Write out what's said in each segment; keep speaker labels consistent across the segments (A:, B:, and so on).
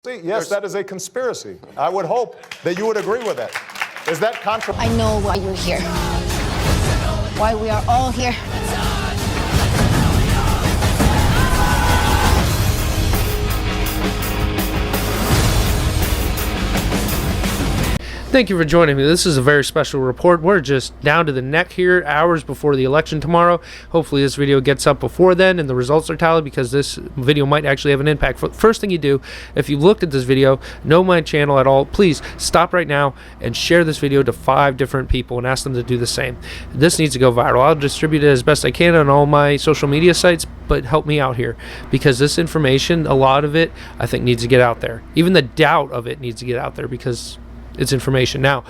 A: Yes, that is a conspiracy. I would hope that you would agree with that. Is that controversial?
B: I know why you're here. Why we are all here.
C: Thank you for joining me. This is a very special report. We're just down to the neck here, hours before the election tomorrow. Hopefully this video gets up before then and the results are tallied, because this video might actually have an impact. First thing you do, if you've looked at this video, know my channel at all, please stop right now and share this video to 5 different people and ask them to do the same. This needs to go viral. I'll distribute it as best I can on all my social media sites, but help me out here, because this information, a lot of it, I think needs to get out there. Even the doubt of it needs to get out there, because it's information. Now,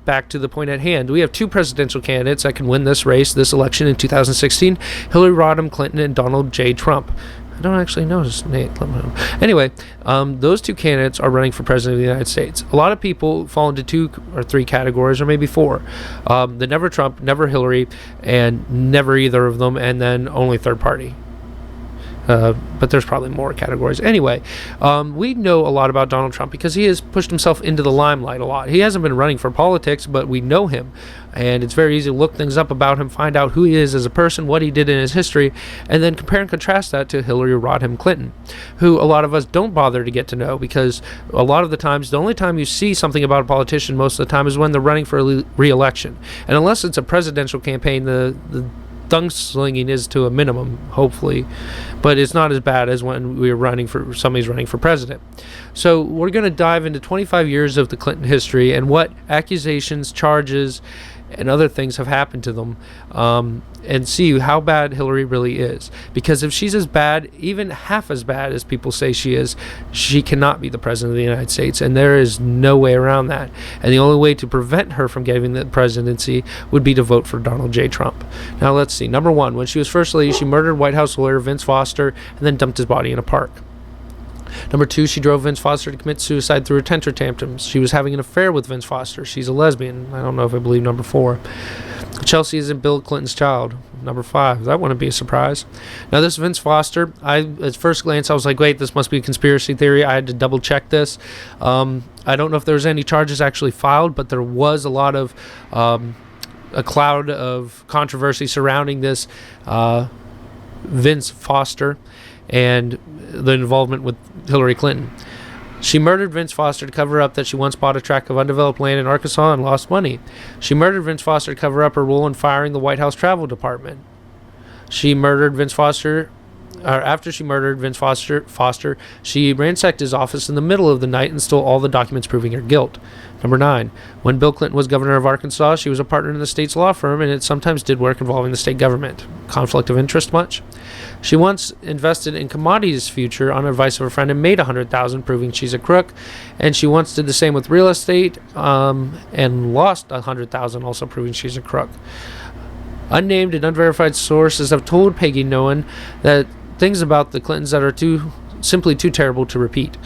C: back to the point at hand. We have 2 presidential candidates that can win this race, this election in 2016, Hillary Rodham Clinton and Donald J. Trump. I don't actually know his name. Anyway, those 2 candidates are running for president of the United States. A lot of people fall into 2 or 3 categories, or maybe 4. The never Trump, never Hillary, and never either of them, and then only third party. But there's probably more categories. Anyway, we know a lot about Donald Trump because he has pushed himself into the limelight a lot. He hasn't been running for politics, but we know him. And it's very easy to look things up about him, find out who he is as a person, what he did in his history, and then compare and contrast that to Hillary Rodham Clinton, who a lot of us don't bother to get to know, because a lot of the times, the only time you see something about a politician most of the time is when they're running for re-election. And unless it's a presidential campaign, the tongue slinging is to a minimum, hopefully, but it's not as bad as when somebody's running for president. So we're going to dive into 25 years of the Clinton history and what accusations, charges, and other things have happened to them, and see how bad Hillary really is. Because if she's as bad, even half as bad as people say she is, she cannot be the president of the United States, and there is no way around that. And the only way to prevent her from getting the presidency would be to vote for Donald J. Trump. Now let's see. Number 1, when she was First Lady, she murdered White House lawyer Vince Foster and then dumped his body in a park. Number 2, she drove Vince Foster to commit suicide through her temper tantrums. She was having an affair with Vince Foster. She's a lesbian. I don't know if I believe number 4. Chelsea isn't Bill Clinton's child. Number 5. That wouldn't be a surprise. Now, this Vince Foster, at first glance, I was like, wait, this must be a conspiracy theory. I had to double check this. I don't know if there was any charges actually filed, but there was a lot of a cloud of controversy surrounding this Vince Foster and the involvement with Hillary Clinton. She murdered Vince Foster to cover up that she once bought a tract of undeveloped land in Arkansas and lost money. She murdered Vince Foster to cover up her role in firing the White House travel department. She murdered Vince Foster. After she murdered Vince Foster, she ransacked his office in the middle of the night and stole all the documents proving her guilt. Number 9. When Bill Clinton was governor of Arkansas, she was a partner in the state's law firm, and it sometimes did work involving the state government. Conflict of interest much? She once invested in commodities future on advice of a friend and made $100,000, proving she's a crook. And she once did the same with real estate and lost $100,000, also proving she's a crook. Unnamed and unverified sources have told Peggy Nolan that things about the Clintons that are simply too terrible to repeat.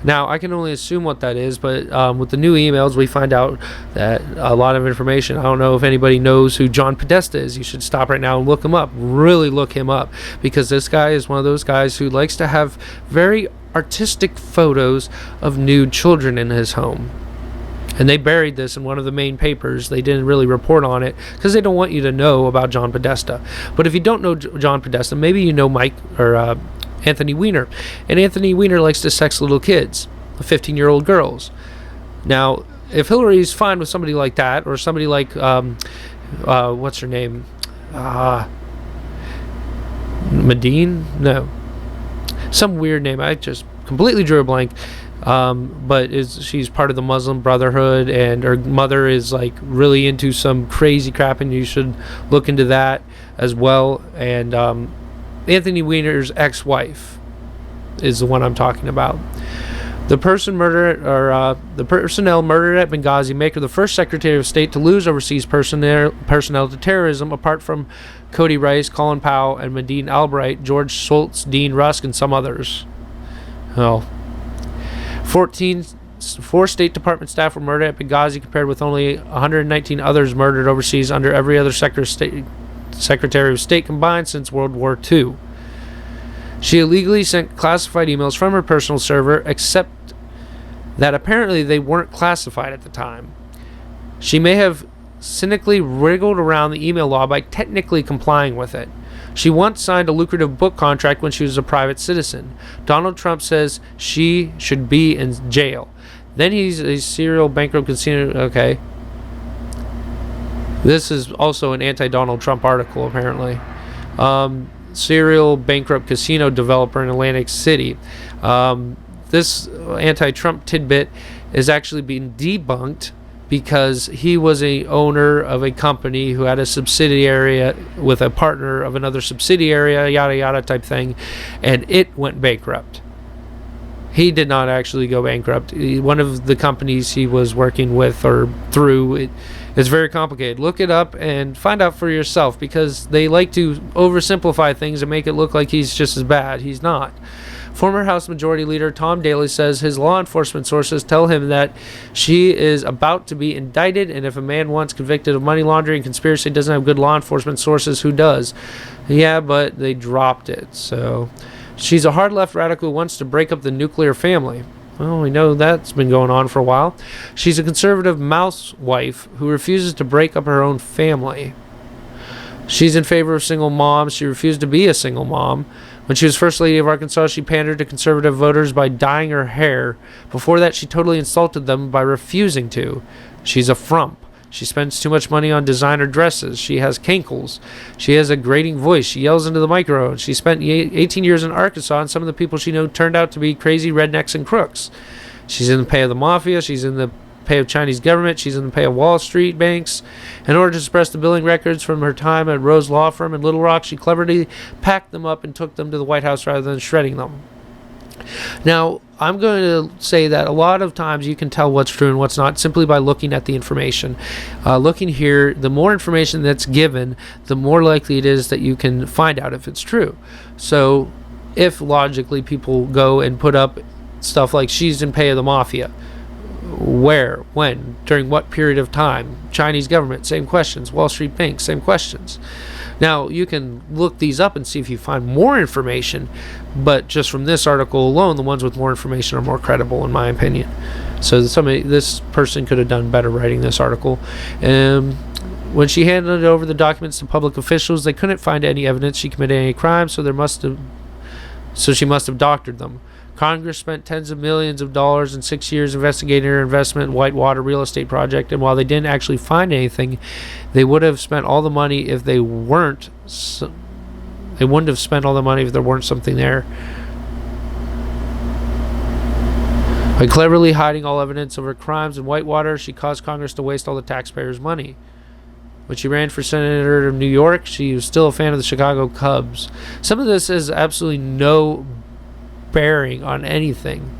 C: Now, I can only assume what that is, but with the new emails, we find out that a lot of information. I don't know if anybody knows who John Podesta is. You should stop right now and look him up. Really look him up, because this guy is one of those guys who likes to have very artistic photos of nude children in his home. And they buried this in one of the main papers. They didn't really report on it because they don't want you to know about John Podesta. But if you don't know John Podesta, maybe you know Anthony Weiner. And Anthony Weiner likes to sex little kids, 15-year-old girls. Now, if Hillary's fine with somebody like that, or somebody like, what's her name? Medine? No. Some weird name. I just completely drew a blank. But she's part of the Muslim Brotherhood, and her mother is like really into some crazy crap, and you should look into that as well. And Anthony Weiner's ex-wife is the one I'm talking about. The personnel murdered at Benghazi make her the first Secretary of State to lose overseas personnel to terrorism, apart from Cody Rice, Colin Powell, and Medine Albright, George Shultz, Dean Rusk, and some others. Well, 4 State Department staff were murdered at Benghazi, compared with only 119 others murdered overseas under every other Secretary of State combined since World War II. She illegally sent classified emails from her personal server, except that apparently they weren't classified at the time. She may have cynically wriggled around the email law by technically complying with it. She once signed a lucrative book contract when she was a private citizen. Donald Trump says she should be in jail. Then he's a serial bankrupt casino. Okay. This is also an anti-Donald Trump article, apparently. Serial bankrupt casino developer in Atlantic City. This anti-Trump tidbit is actually being debunked because he was a owner of a company who had a subsidiary with a partner of another subsidiary, yada yada type thing, and it went bankrupt. He did not actually go bankrupt. One of the companies he was working with or through, it's very complicated. Look it up and find out for yourself, because they like to oversimplify things and make it look like he's just as bad. He's not. Former House Majority Leader Tom Daley says his law enforcement sources tell him that she is about to be indicted, and if a man once convicted of money laundering and conspiracy doesn't have good law enforcement sources, who does? Yeah, but they dropped it. So she's a hard left radical who wants to break up the nuclear family. Well, we know that's been going on for a while. She's a conservative mousewife who refuses to break up her own family. She's in favor of single moms. She refused to be a single mom. When she was First Lady of Arkansas, she pandered to conservative voters by dyeing her hair. Before that, she totally insulted them by refusing to. She's a frump. She spends too much money on designer dresses. She has cankles. She has a grating voice. She yells into the microphone. She spent 18 years in Arkansas, and some of the people she knew turned out to be crazy rednecks and crooks. She's in the pay of the mafia. She's in the pay of Chinese government. She's in the pay of Wall Street banks. In order to suppress the billing records from her time at Rose Law Firm in Little Rock, she cleverly packed them up and took them to the White House rather than shredding them. Now, I'm going to say that a lot of times you can tell what's true and what's not simply by looking at the information. Looking here, the more information that's given, the more likely it is that you can find out if it's true. So if logically people go and put up stuff like she's in pay of the mafia, where, when, during what period of time, Chinese government, same questions, Wall Street banks, same questions. Now, you can look these up and see if you find more information, but just from this article alone, the ones with more information are more credible, in my opinion. So this person could have done better writing this article. When she handed over the documents to public officials, they couldn't find any evidence she committed any crime, so she must have doctored them. Congress spent tens of millions of dollars in 6 years investigating her investment in Whitewater real estate project, and while they didn't actually find anything, they would have spent all the money if they weren't. They wouldn't have spent all the money if there weren't something there. By cleverly hiding all evidence of her crimes in Whitewater, she caused Congress to waste all the taxpayers' money. When she ran for senator of New York, she was still a fan of the Chicago Cubs. Some of this has absolutely no bearing on anything.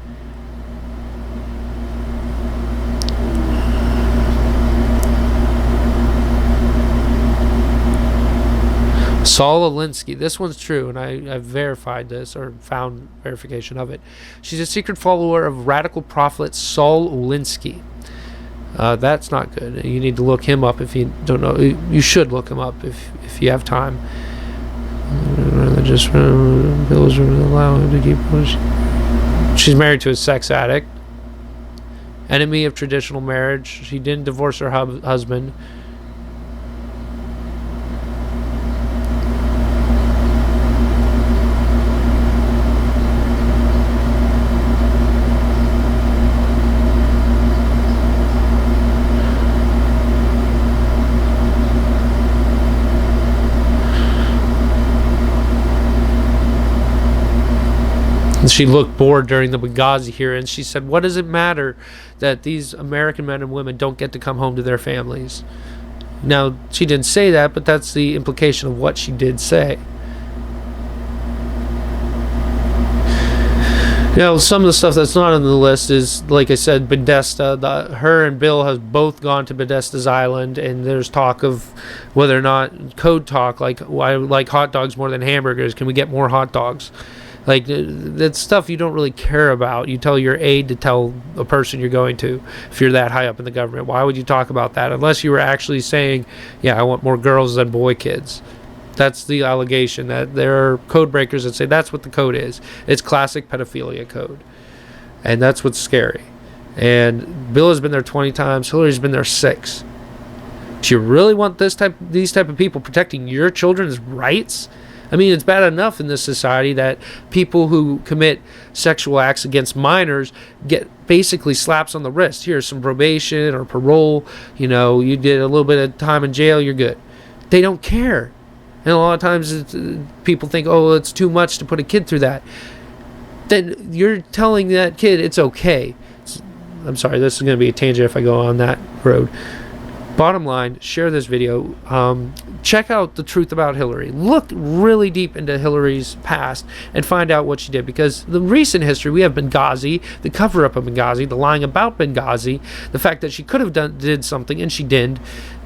C: Saul Alinsky. This one's true, and I've verified this, or found verification of it. She's a secret follower of radical prophet Saul Alinsky. That's not good. You need to look him up if you don't know. You should look him up if you have time. Religious bills allow him to keep pushing. She's married to a sex addict. Enemy of traditional marriage. She didn't divorce her husband. She looked bored during the Benghazi hearings. She said, what does it matter that these American men and women don't get to come home to their families? Now, she didn't say that, but that's the implication of what she did say. Now, some of the stuff that's not on the list is, like I said, Bethesda. Her and Bill have both gone to Bethesda's Island, and there's talk of whether or not code talk, like, I like hot dogs more than hamburgers. Can we get more hot dogs? Like, that's stuff you don't really care about. You tell your aide to tell a person you're going to if you're that high up in the government. Why would you talk about that? Unless you were actually saying, yeah, I want more girls than boy kids. That's the allegation, that there are code breakers that say that's what the code is. It's classic pedophilia code. And that's what's scary. And Bill has been there 20 times. Hillary's been there 6. Do you really want these type of people protecting your children's rights? I mean, it's bad enough in this society that people who commit sexual acts against minors get basically slaps on the wrist. Here's some probation or parole. You know, you did a little bit of time in jail, you're good. They don't care. And a lot of times people think, oh, it's too much to put a kid through that. Then you're telling that kid it's okay. I'm sorry, this is going to be a tangent if I go on that road. Bottom line, share this video. Check out the truth about Hillary. Look really deep into Hillary's past and find out what she did. Because the recent history, we have Benghazi, the cover-up of Benghazi, the lying about Benghazi, the fact that she could have did something and she didn't.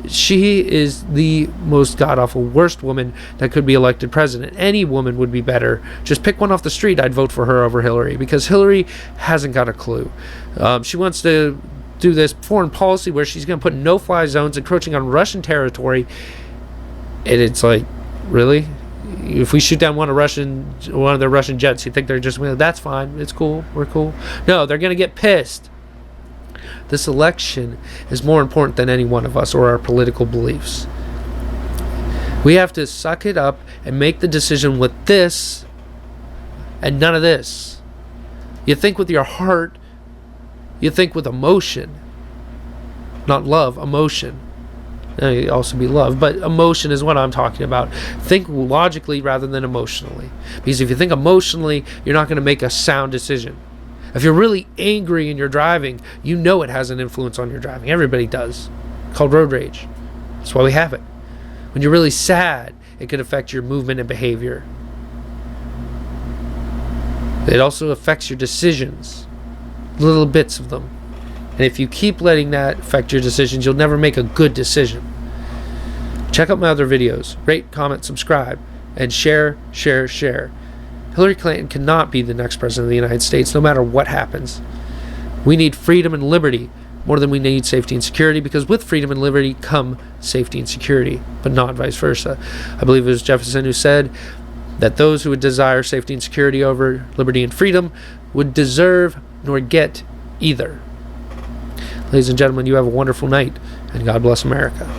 C: She is the most god-awful, worst woman that could be elected president. Any woman would be better. Just pick one off the street, I'd vote for her over Hillary. Because Hillary hasn't got a clue. She wants to do this foreign policy where she's going to put no-fly zones encroaching on Russian territory, and it's like, really? If we shoot down one of their Russian jets, you think they're just, well, that's fine, it's cool, we're cool? No, they're going to get pissed. This election is more important than any one of us or our political beliefs. We have to suck it up and make the decision with this and none of this. You think with your heart. You think with emotion, not love, emotion. It also be love, but emotion is what I'm talking about. Think logically rather than emotionally. Because if you think emotionally, you're not going to make a sound decision. If you're really angry and you're driving, you know it has an influence on your driving. Everybody does. It's called road rage. That's why we have it. When you're really sad, it could affect your movement and behavior. It also affects your decisions. Little bits of them. And if you keep letting that affect your decisions, you'll never make a good decision. Check out my other videos. Rate, comment, subscribe, and share. Hillary Clinton cannot be the next president of the United States, no matter what happens. We need freedom and liberty more than we need safety and security, because with freedom and liberty come safety and security, but not vice versa. I believe it was Jefferson who said that those who would desire safety and security over liberty and freedom would deserve nor get either. Ladies and gentlemen, you have a wonderful night, and God bless America.